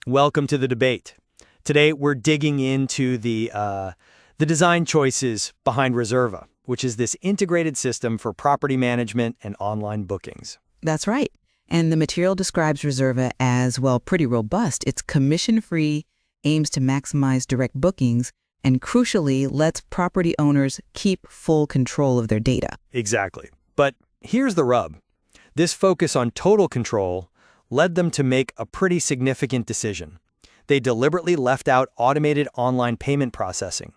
Welcome to the debate. Today we're digging into the design choices behind Rezerva, which is this integrated system for property management and online bookings. That's right. And the material describes Rezerva as, well, pretty robust. It's commission-free, aims to maximize direct bookings, and crucially, lets property owners keep full control of their data. Exactly. But here's the rub. This focus on total control led them to make a pretty significant decision. They deliberately left out automated online payment processing.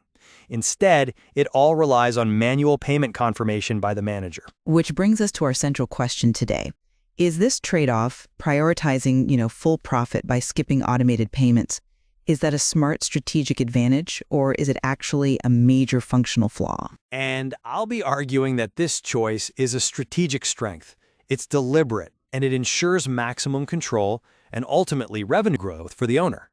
Instead, it all relies on manual payment confirmation by the manager. Which brings us to our central question today. Is this trade-off, prioritizing, full profit by skipping automated payments, is that a smart strategic advantage, or is it actually a major functional flaw? And I'll be arguing that this choice is a strategic strength. It's deliberate, and it ensures maximum control and ultimately revenue growth for the owner.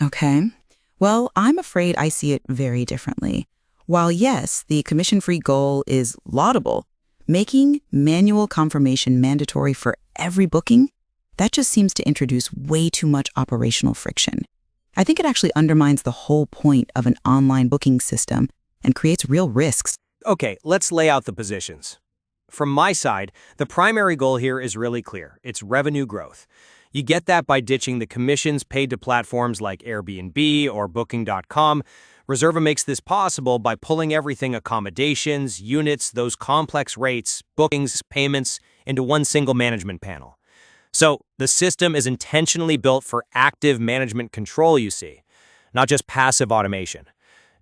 Okay. Well, I'm afraid I see it very differently. While yes, the commission-free goal is laudable, making manual confirmation mandatory for every booking, that just seems to introduce way too much operational friction. I think it actually undermines the whole point of an online booking system and creates real risks. Okay, let's lay out the positions. From my side, the primary goal here is really clear. It's revenue growth. You get that by ditching the commissions paid to platforms like Airbnb or Booking.com. Rezerva makes this possible by pulling everything accommodations, units, those complex rates, bookings, payments into one single management panel. So the system is intentionally built for active management control, you see, not just passive automation.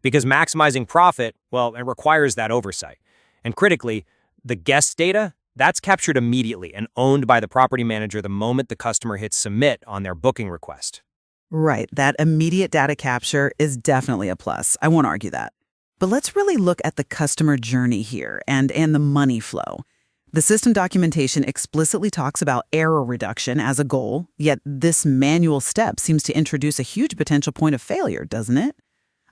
Because maximizing profit, well, it requires that oversight. And critically, the guest data, that's captured immediately and owned by the property manager the moment the customer hits submit on their booking request. Right, that immediate data capture is definitely a plus. I won't argue that. But let's really look at the customer journey here and the money flow. The system documentation explicitly talks about error reduction as a goal, yet this manual step seems to introduce a huge potential point of failure, doesn't it?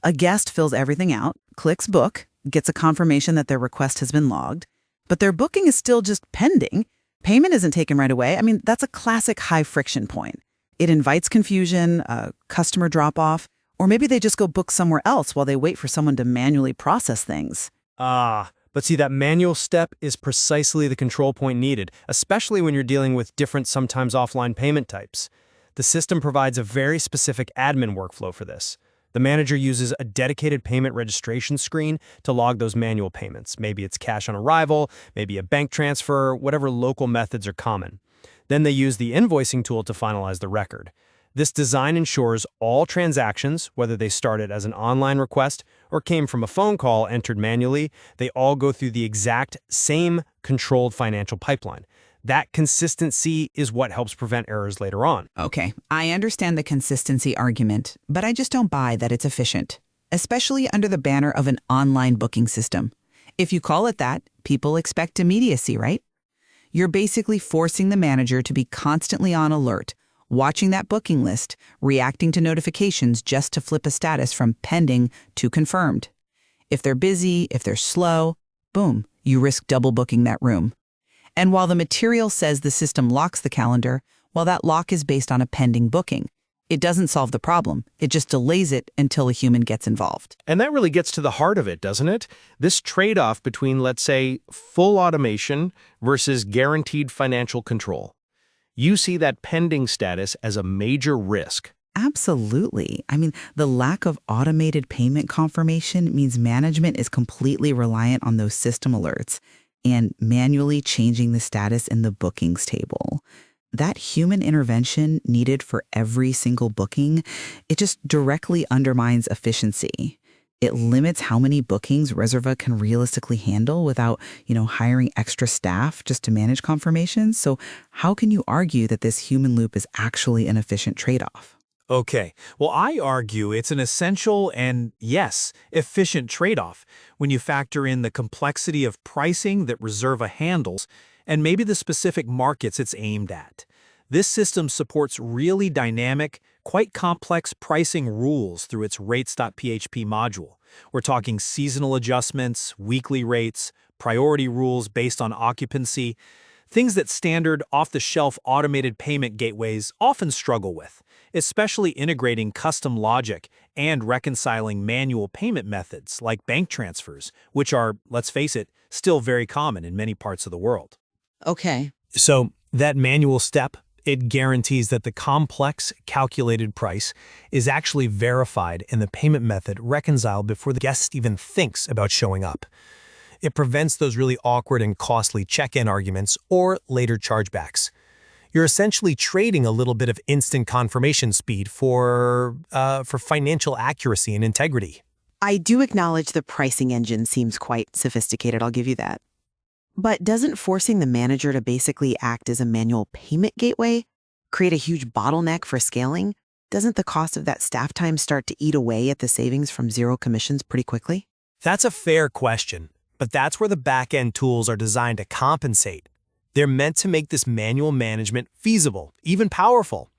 A guest fills everything out, clicks book, gets a confirmation that their request has been logged, but their booking is still just pending. Payment isn't taken right away. I mean, that's a classic high friction point. It invites confusion, customer drop-off, or maybe they just go book somewhere else while they wait for someone to manually process things. But see, that manual step is precisely the control point needed, especially when you're dealing with different, sometimes offline payment types. The system provides a very specific admin workflow for this. The manager uses a dedicated payment registration screen to log those manual payments. Maybe it's cash on arrival, maybe a bank transfer, whatever local methods are common. Then they use the invoicing tool to finalize the record. This design ensures all transactions, whether they started as an online request or came from a phone call entered manually, they all go through the exact same controlled financial pipeline. That consistency is what helps prevent errors later on. Okay, I understand the consistency argument, but I just don't buy that it's efficient, especially under the banner of an online booking system. If you call it that, people expect immediacy, right? You're basically forcing the manager to be constantly on alert, watching that booking list, reacting to notifications just to flip a status from pending to confirmed. If they're busy, if they're slow, boom, you risk double booking that room. And while the material says the system locks the calendar, well, that lock is based on a pending booking. It doesn't solve the problem. It just delays it until a human gets involved. And that really gets to the heart of it, doesn't it? This trade-off between, let's say, full automation versus guaranteed financial control. You see that pending status as a major risk. Absolutely. I mean, the lack of automated payment confirmation means management is completely reliant on those system alerts and manually changing the status in the bookings table. That human intervention needed for every single booking, it just directly undermines efficiency. It limits how many bookings Rezerva can realistically handle without, hiring extra staff just to manage confirmations. So how can you argue that this human loop is actually an efficient trade-off? Okay, well, I argue it's an essential and, yes, efficient trade-off when you factor in the complexity of pricing that Rezerva handles and maybe the specific markets it's aimed at. This system supports really dynamic, quite complex pricing rules through its rates.php module. We're talking seasonal adjustments, weekly rates, priority rules based on occupancy. things that standard, off-the-shelf automated payment gateways often struggle with, especially integrating custom logic and reconciling manual payment methods like bank transfers, which are, let's face it, still very common in many parts of the world. Okay. So that manual step, it guarantees that the complex calculated price is actually verified and the payment method reconciled before the guest even thinks about showing up. It prevents those really awkward and costly check-in arguments or later chargebacks. You're essentially trading a little bit of instant confirmation speed for financial accuracy and integrity. I do acknowledge the pricing engine seems quite sophisticated, I'll give you that. But doesn't forcing the manager to basically act as a manual payment gateway create a huge bottleneck for scaling? Doesn't the cost of that staff time start to eat away at the savings from zero commissions pretty quickly? That's a fair question, but that's where the back-end tools are designed to compensate. They're meant to make this manual management feasible, even powerful.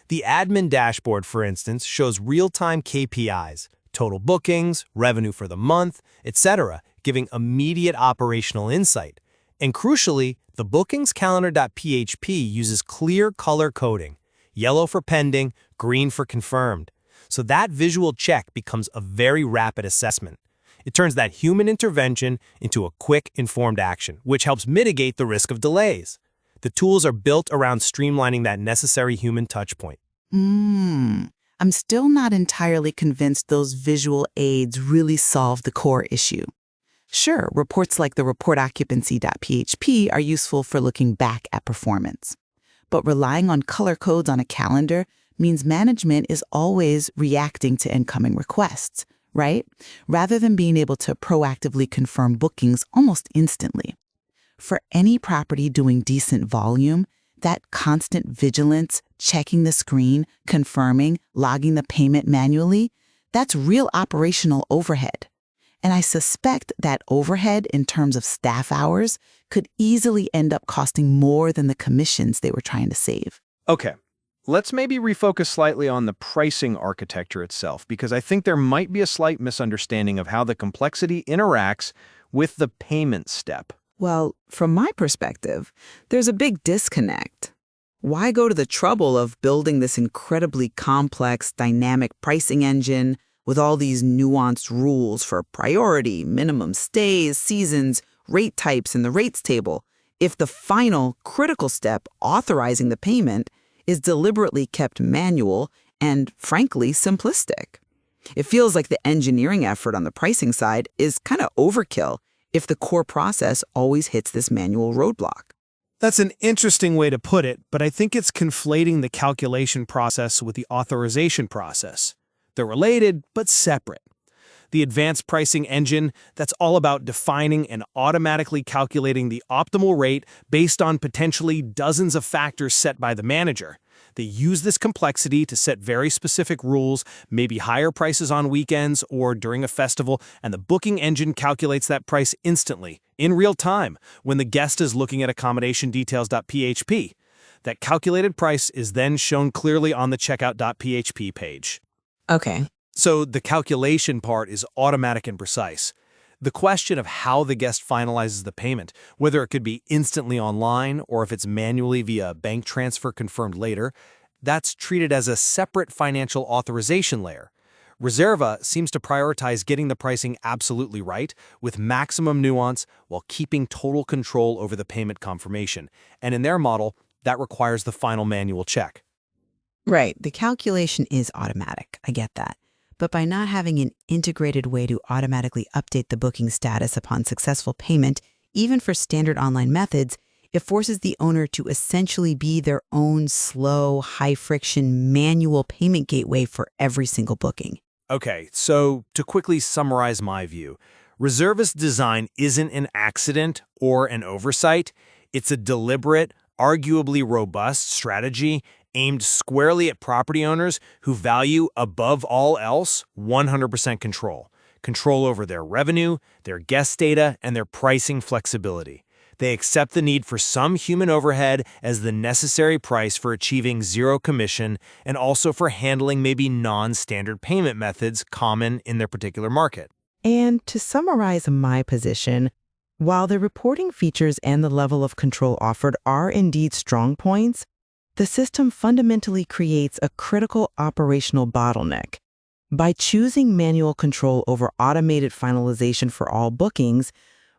The admin dashboard, for instance, shows real-time KPIs, total bookings, revenue for the month, etc., giving immediate operational insight. And crucially, the bookingscalendar.php uses clear color coding, yellow for pending, green for confirmed. So that visual check becomes a very rapid assessment. It turns that human intervention into a quick, informed action, which helps mitigate the risk of delays. The tools are built around streamlining that necessary human touchpoint. I'm still not entirely convinced those visual aids really solve the core issue. Sure, reports like the reportoccupancy.php are useful for looking back at performance. But relying on color codes on a calendar means management is always reacting to incoming requests, right? Rather than being able to proactively confirm bookings almost instantly. For any property doing decent volume, that constant vigilance, checking the screen, confirming, logging the payment manually, that's real operational overhead. And I suspect that overhead in terms of staff hours could easily end up costing more than the commissions they were trying to save. Okay, let's maybe refocus slightly on the pricing architecture itself, because I think there might be a slight misunderstanding of how the complexity interacts with the payment step. Well, from my perspective, there's a big disconnect. Why go to the trouble of building this incredibly complex, dynamic pricing engine with all these nuanced rules for priority, minimum stays, seasons, rate types, and the rates table, if the final, critical step, authorizing the payment, is deliberately kept manual and, frankly, simplistic? It feels like the engineering effort on the pricing side is kind of overkill if the core process always hits this manual roadblock. That's an interesting way to put it, but I think it's conflating the calculation process with the authorization process. They're related, but separate. The advanced pricing engine, that's all about defining and automatically calculating the optimal rate based on potentially dozens of factors set by the manager. They use this complexity to set very specific rules, maybe higher prices on weekends or during a festival, and the booking engine calculates that price instantly, in real time, when the guest is looking at accommodationdetails.php. That calculated price is then shown clearly on the checkout.php page. Okay. So the calculation part is automatic and precise. The question of how the guest finalizes the payment, whether it could be instantly online or if it's manually via bank transfer confirmed later, that's treated as a separate financial authorization layer. Rezerva seems to prioritize getting the pricing absolutely right with maximum nuance while keeping total control over the payment confirmation. And in their model, that requires the final manual check. Right. The calculation is automatic. I get that. But by not having an integrated way to automatically update the booking status upon successful payment, even for standard online methods, it forces the owner to essentially be their own slow, high-friction manual payment gateway for every single booking. Okay, so to quickly summarize my view, Rezerva's design isn't an accident or an oversight. It's a deliberate, arguably robust strategy aimed squarely at property owners who value, above all else, 100% control. Control over their revenue, their guest data, and their pricing flexibility. They accept the need for some human overhead as the necessary price for achieving zero commission and also for handling maybe non-standard payment methods common in their particular market. And to summarize my position, While the reporting features and the level of control offered are indeed strong points, the system fundamentally creates a critical operational bottleneck. By choosing manual control over automated finalization for all bookings,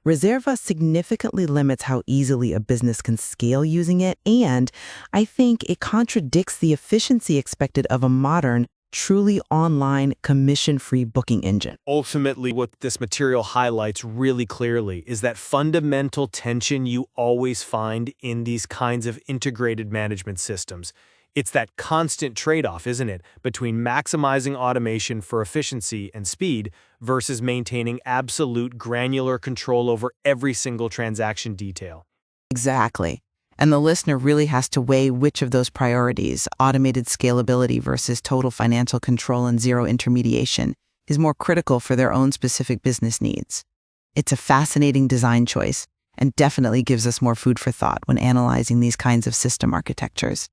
Rezerva significantly limits how easily a business can scale using it, and I think it contradicts the efficiency expected of a modern, truly online, commission-free booking engine. Ultimately, what this material highlights really clearly is that fundamental tension you always find in these kinds of integrated management systems. It's that constant trade-off, isn't it, between maximizing automation for efficiency and speed versus maintaining absolute granular control over every single transaction detail. Exactly. And the listener really has to weigh which of those priorities, automated scalability versus total financial control and zero intermediation, is more critical for their own specific business needs. It's a fascinating design choice and definitely gives us more food for thought when analyzing these kinds of system architectures.